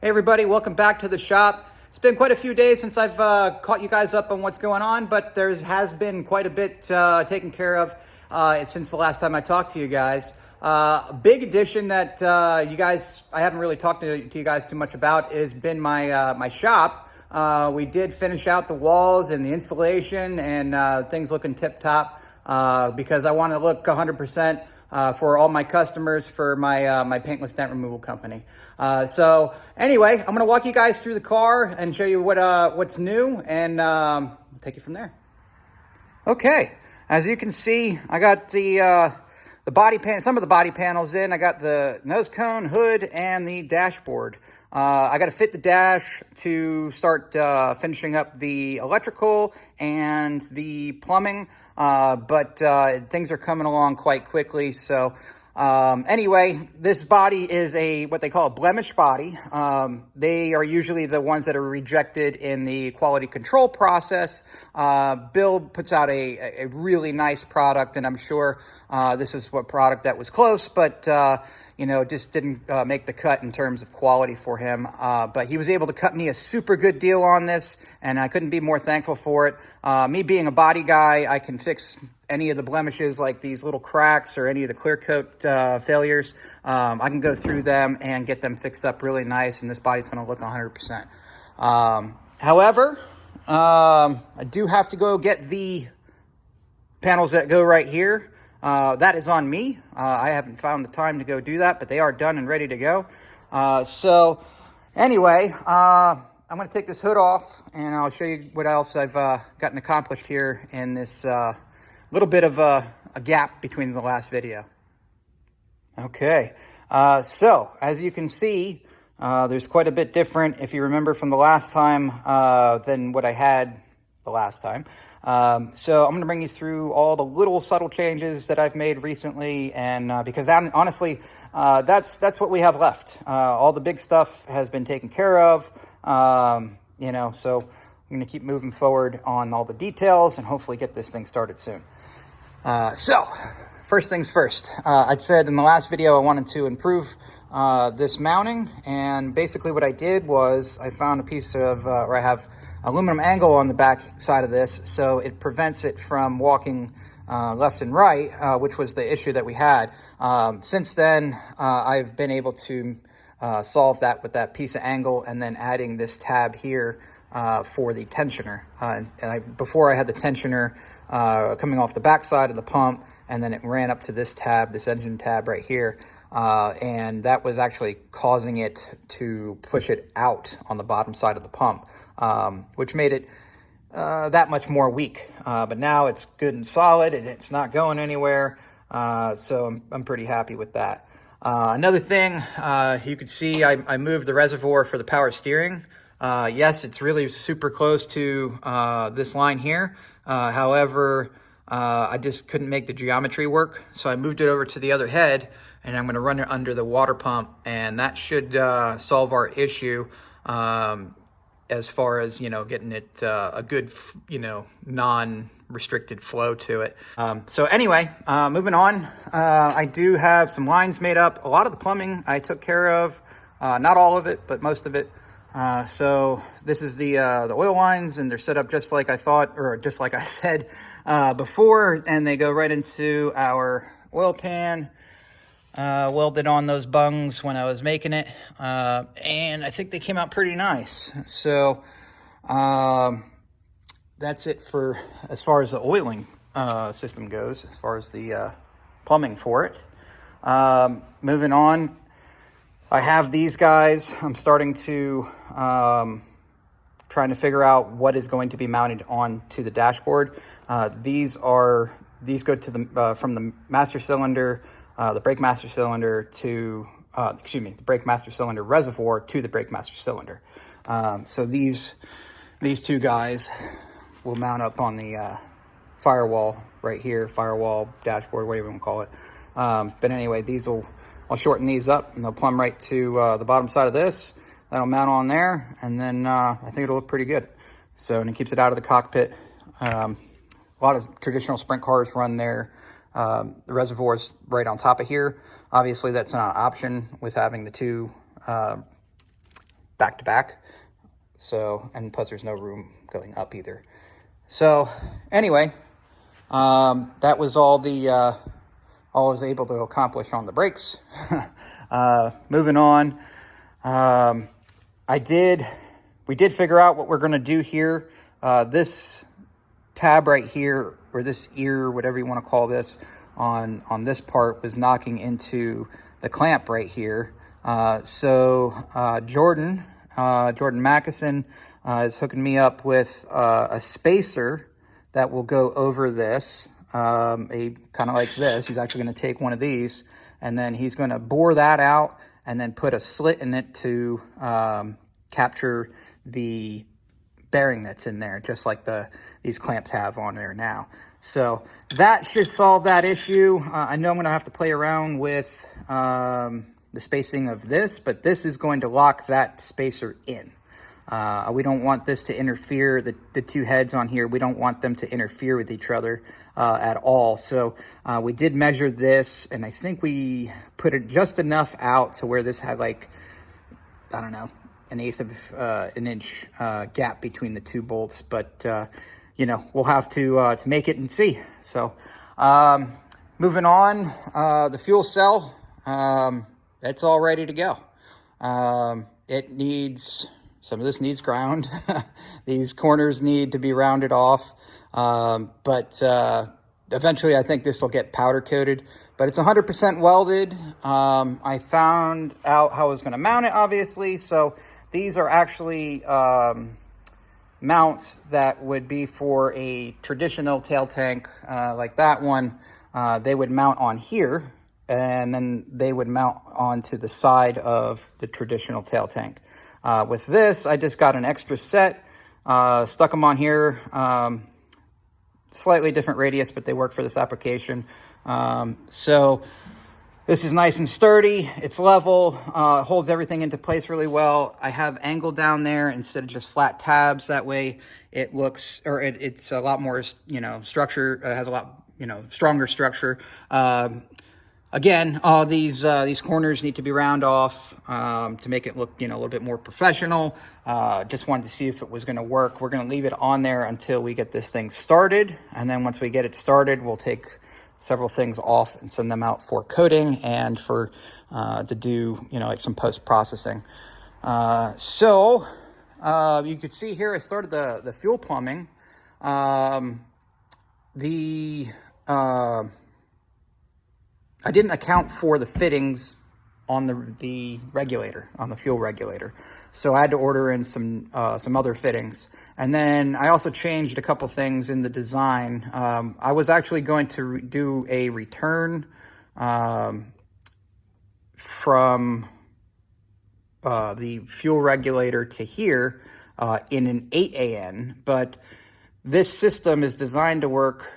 Hey everybody, welcome back to the shop. It's been quite a few days since I've caught you guys up on what's going on, but there has been quite a bit taken care of since the last time I talked to you guys. A big addition that I haven't really talked to you guys too much about has been my shop. We did finish out the walls and the insulation and things looking tip top because I want to look 100% for all my customers for my paintless dent removal company. So anyway, I'm going to walk you guys through the car and show you what's new, and take it from there. Okay, as you can see, I got some of the body panels in. I got the nose cone, hood, and the dashboard. I got to fit the dash to start finishing up the electrical and the plumbing, but things are coming along quite quickly. So anyway, this body is what they call a blemish body. They are usually the ones that are rejected in the quality control process. Bill puts out a really nice product, and I'm sure this is what product that was close, but just didn't make the cut in terms of quality for him. But he was able to cut me a super good deal on this, and I couldn't be more thankful for it. Me being a body guy, I can fix any of the blemishes like these little cracks or any of the clear coat failures. I can go through them and get them fixed up really nice, and this body's going to look 100%. However, I do have to go get the panels that go right here. That is on me. I haven't found the time to go do that, but they are done and ready to go. So anyway, I'm going to take this hood off, and I'll show you what else I've gotten accomplished here in this little bit of a gap between the last video. Okay, so as you can see, there's quite a bit different, if you remember from the last time, than what I had the last time. So I'm going to bring you through all the little subtle changes that I've made recently, and because honestly, that's what we have left. All the big stuff has been taken care of, so I'm going to keep moving forward on all the details and hopefully get this thing started soon. So first things first, I'd said in the last video I wanted to improve this mounting, and basically what I did was I found a piece of, where I have aluminum angle on the back side of this, so it prevents it from walking left and right, which was the issue that we had. Since then, I've been able to solve that with that piece of angle, and then adding this tab here for the tensioner. Before I had the tensioner coming off the back side of the pump, and then it ran up to this tab, this engine tab right here. And that was actually causing it to push it out on the bottom side of the pump, which made it that much more weak. But now it's good and solid, and it's not going anywhere. So I'm pretty happy with that. Another thing, you can see I moved the reservoir for the power steering. Yes, it's really super close to this line here. However, I just couldn't make the geometry work, so I moved it over to the other head, and I'm going to run it under the water pump, and that should solve our issue as far as, getting it a good, non-restricted flow to it. So anyway, moving on, I do have some lines made up. A lot of the plumbing I took care of, not all of it, but most of it. So this is the oil lines, and they're set up just like I thought, or just like I said before, and they go right into our oil pan. Welded on those bungs when I was making it, and I think they came out pretty nice. So that's it for as far as the oiling system goes, as far as the plumbing for it. Moving on, I have these guys. I'm starting to trying to figure out what is going to be mounted onto the dashboard. These go to the from the master cylinder, the brake master cylinder to the brake master cylinder reservoir to the brake master cylinder. So these two guys will mount up on the firewall right here, firewall, dashboard, whatever you want to call it. But anyway, I'll shorten these up, and they'll plumb right to the bottom side of this. That'll mount on there, and then I think it'll look pretty good. So, and it keeps it out of the cockpit. A lot of traditional sprint cars run their the reservoirs right on top of here. Obviously, that's not an option with having the two back to back. So, and plus there's no room going up either. So anyway, that was all I was able to accomplish on the brakes. Moving on. We did figure out what we're going to do here. This tab right here, or this ear, whatever you want to call this, on this part was knocking into the clamp right here. So Jordan Mackison is hooking me up with a spacer that will go over this, a kind of like this. He's actually going to take one of these, and then he's going to bore that out and then put a slit in it to capture the bearing that's in there, just like these clamps have on there now. So that should solve that issue. I know I'm going to have to play around with the spacing of this, but this is going to lock that spacer in. We don't want this to interfere, the two heads on here, we don't want them to interfere with each other at all. So we did measure this, and I think we put it just enough out to where this had like, I don't know, 1/8 of an inch gap between the two bolts. But, you know, we'll have to make it and see. So moving on, the fuel cell, it's all ready to go. It needs... Some of this needs ground. These corners need to be rounded off. But eventually I think this will get powder coated. But it's 100% welded. I found out how I was going to mount it, obviously. So these are actually mounts that would be for a traditional tail tank like that one. They would mount on here, and then they would mount onto the side of the traditional tail tank. With this, I just got an extra set, stuck them on here, slightly different radius, but they work for this application. So this is nice and sturdy, it's level, holds everything into place really well. I have angle down there instead of just flat tabs. That way it looks, or it's a lot more, you know, structure, it has a lot, you know, stronger structure. Again, all these corners need to be round off to make it look, you know, a little bit more professional. Just wanted to see if it was going to work. We're going to leave it on there until we get this thing started. And then once we get it started, we'll take several things off and send them out for coating and for to do, you know, like some post-processing. So you could see here, I started the fuel plumbing. I didn't account for the fittings on the regulator, on the fuel regulator. So I had to order in some other fittings. And then I also changed a couple things in the design. I was actually going to do a return from the fuel regulator to here in an 8AN, but this system is designed to work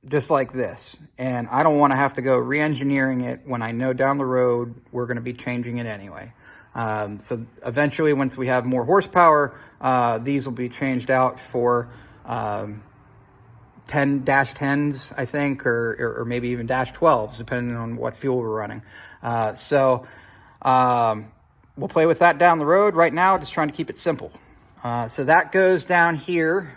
just like this, and I don't want to have to go re-engineering it when I know down the road we're going to be changing it anyway. So eventually, once we have more horsepower, these will be changed out for 10-10s, I think, or maybe even -12s, depending on what fuel we're running. So we'll play with that down the road. Right now, just trying to keep it simple. So that goes down here,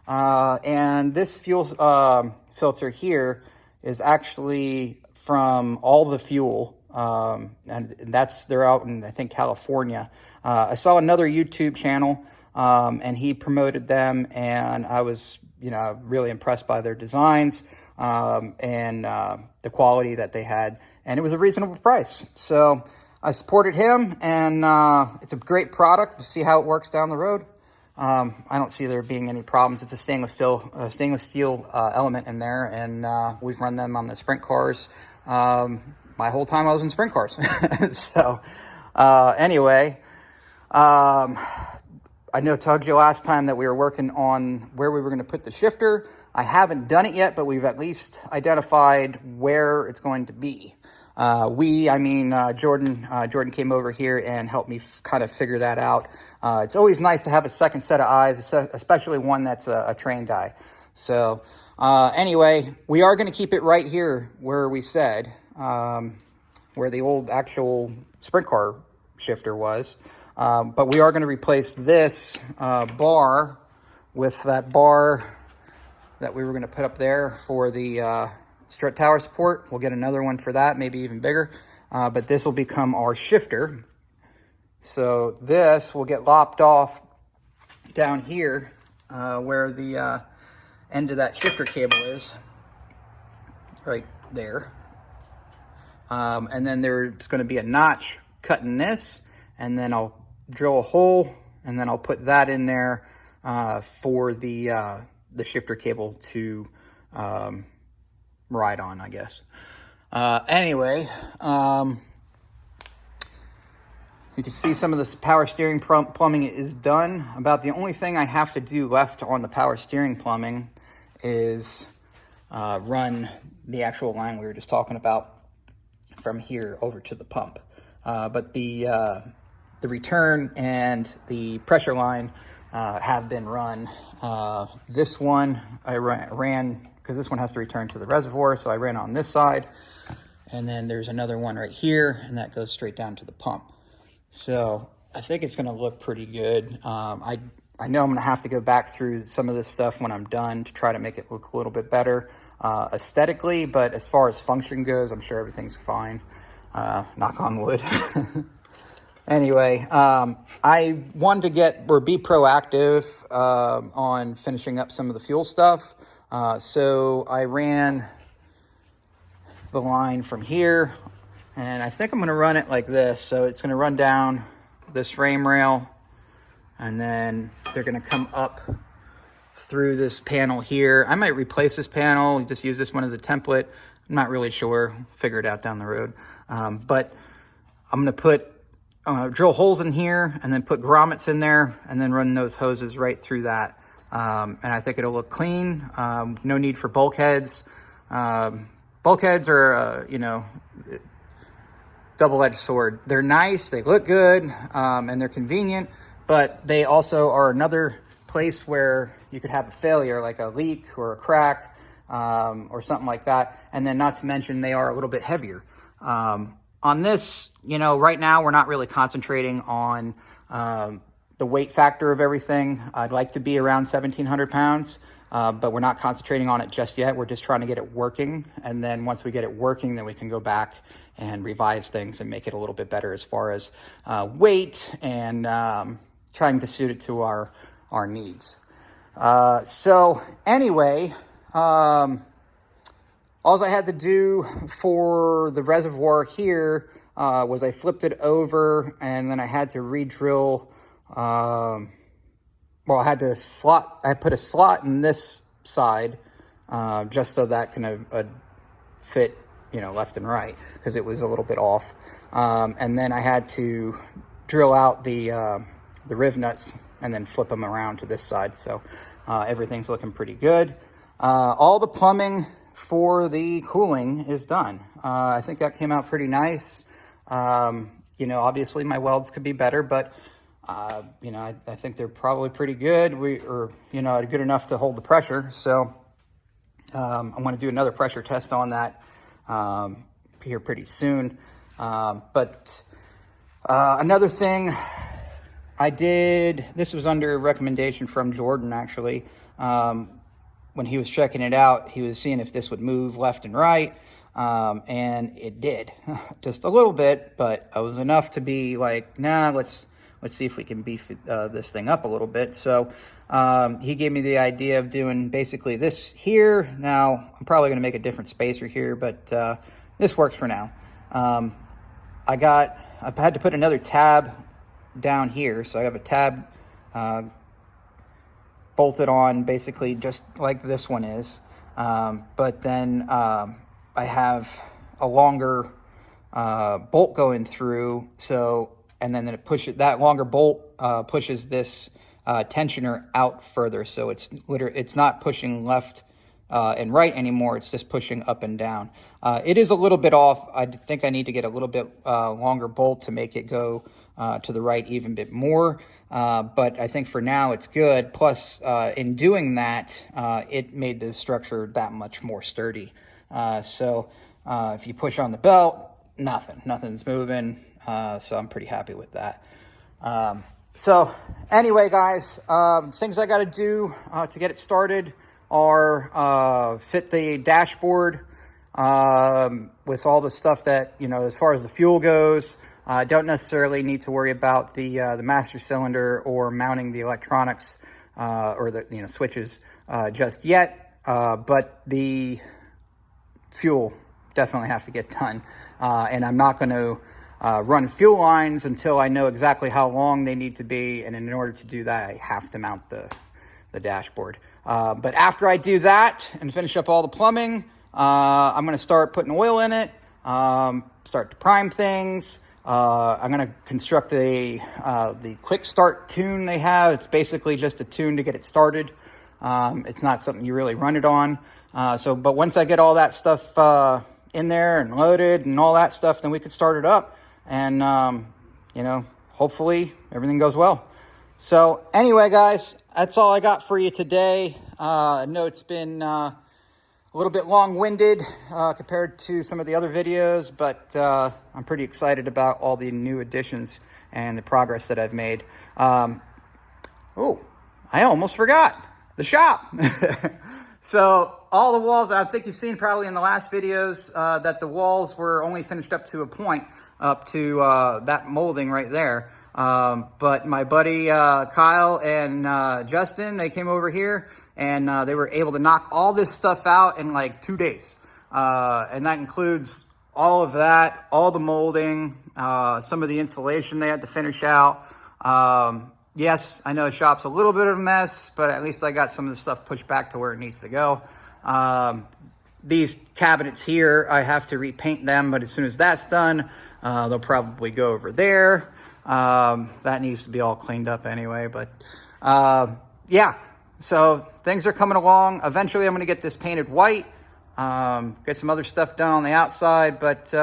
and this fuel filter here is actually from All the Fuel, and they're out in, I think, California. I saw another YouTube channel, and he promoted them, and I was, you know, really impressed by their designs and the quality that they had, and it was a reasonable price. So I supported him, and it's a great product. To see how it works down the road. I don't see there being any problems. It's a stainless steel element in there, and we've run them on the sprint cars my whole time I was in sprint cars. So anyway, I know I told you last time that we were working on where we were going to put the shifter. I haven't done it yet, but we've at least identified where it's going to be. Jordan came over here and helped me kind of figure that out. It's always nice to have a second set of eyes, especially one that's a trained eye. So anyway, we are going to keep it right here where we said, where the old actual sprint car shifter was. But we are going to replace this bar with that bar that we were going to put up there for the strut tower support. We'll get another one for that, maybe even bigger. But this will become our shifter. So this will get lopped off down here where the end of that shifter cable is, right there. And then there's going to be a notch cut in this, and then I'll drill a hole, and then I'll put that in there for the shifter cable to ride on, I guess. Anyway, you can see some of this power steering plumbing is done. About the only thing I have to do left on the power steering plumbing is run the actual line we were just talking about from here over to the pump. But the return and the pressure line have been run. This one I ran because this one has to return to the reservoir, so I ran on this side. And then there's another one right here, and that goes straight down to the pump. So I think it's going to look pretty good. I know I'm going to have to go back through some of this stuff when I'm done to try to make it look a little bit better aesthetically, but as far as function goes, I'm sure everything's fine. Knock on wood. Anyway, I wanted to be proactive on finishing up some of the fuel stuff. So I ran the line from here, and I think I'm going to run it like this. So it's going to run down this frame rail, and then they're going to come up through this panel here. I might replace this panel, just use this one as a template. I'm not really sure. Figure it out down the road. But I'm going to put drill holes in here, and then put grommets in there, and then run those hoses right through that. And I think it'll look clean. No need for bulkheads. Bulkheads are, double-edged sword. They're nice, they look good, and they're convenient, but they also are another place where you could have a failure, like a leak or a crack, or something like that. And then not to mention, they are a little bit heavier. On this, right now we're not really concentrating on the weight factor of everything. I'd like to be around 1,700 pounds. But we're not concentrating on it just yet. We're just trying to get it working. And then once we get it working, then we can go back and revise things and make it a little bit better as far as weight and trying to suit it to our needs. So anyway, all I had to do for the reservoir here was I flipped it over, and then I had to re-drill. I had I put a slot in this side just so that can fit, left and right, because it was a little bit off. And then I had to drill out the riv nuts and then flip them around to this side. So everything's looking pretty good. All the plumbing for the cooling is done. I think that came out pretty nice. Obviously my welds could be better, but I think they're probably pretty good. Good enough to hold the pressure. So I'm going to do another pressure test on that here pretty soon. But another thing I did, this was under recommendation from Jordan, actually. When he was checking it out, he was seeing if this would move left and right. And it did just a little bit, but it was enough to be like, nah, let's see if we can beef this thing up a little bit. So he gave me the idea of doing basically this here. Now, I'm probably going to make a different spacer here, but this works for now. I had to put another tab down here. So I have a tab bolted on basically just like this one is. But then I have a longer bolt going through. And then that longer bolt pushes this tensioner out further. So it's not pushing left and right anymore. It's just pushing up and down. It is a little bit off. I think I need to get a little bit longer bolt to make it go to the right even bit more. But I think for now it's good. Plus, in doing that, it made the structure that much more sturdy. So if you push on the belt, nothing's moving. So I'm pretty happy with that. So anyway, guys, things I got to do to get it started are fit the dashboard with all the stuff that, as far as the fuel goes. I don't necessarily need to worry about the master cylinder or mounting the electronics or the switches just yet, but the fuel definitely have to get done, and I'm not going to run fuel lines until I know exactly how long they need to be, and in order to do that, I have to mount the dashboard. But after I do that and finish up all the plumbing, I'm going to start putting oil in it, start to prime things. I'm going to construct the quick start tune they have. It's basically just a tune to get it started. It's not something you really run it on. But once I get all that stuff in there and loaded and all that stuff, then we could start it up. And, hopefully everything goes well. So anyway, guys, that's all I got for you today. I know it's been a little bit long-winded compared to some of the other videos, but I'm pretty excited about all the new additions and the progress that I've made. I almost forgot the shop. So all the walls, I think you've seen probably in the last videos that the walls were only finished up to a point, up to that molding right there. But my buddy Kyle and Justin, they came over here and they were able to knock all this stuff out in like 2 days. And that includes all of that, all the molding, some of the insulation they had to finish out. Yes, I know the shop's a little bit of a mess, but at least I got some of the stuff pushed back to where it needs to go. These cabinets here, I have to repaint them, but as soon as that's done, they'll probably go over there. That needs to be all cleaned up anyway, but yeah, so things are coming along. Eventually I'm going to get this painted white, get some other stuff done on the outside, but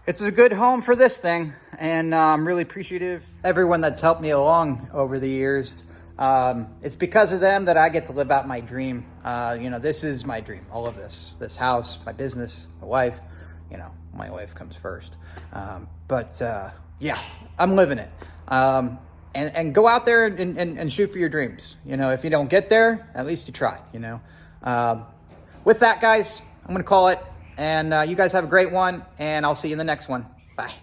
it's a good home for this thing, and I'm really appreciative everyone that's helped me along over the years. It's because of them that I get to live out my dream. This is my dream, all of this house, my business, my wife. My wife comes first. Yeah, I'm living it. And go out there and shoot for your dreams. If you don't get there, at least you tried, With that, guys, I'm going to call it. And you guys have a great one, and I'll see you in the next one. Bye.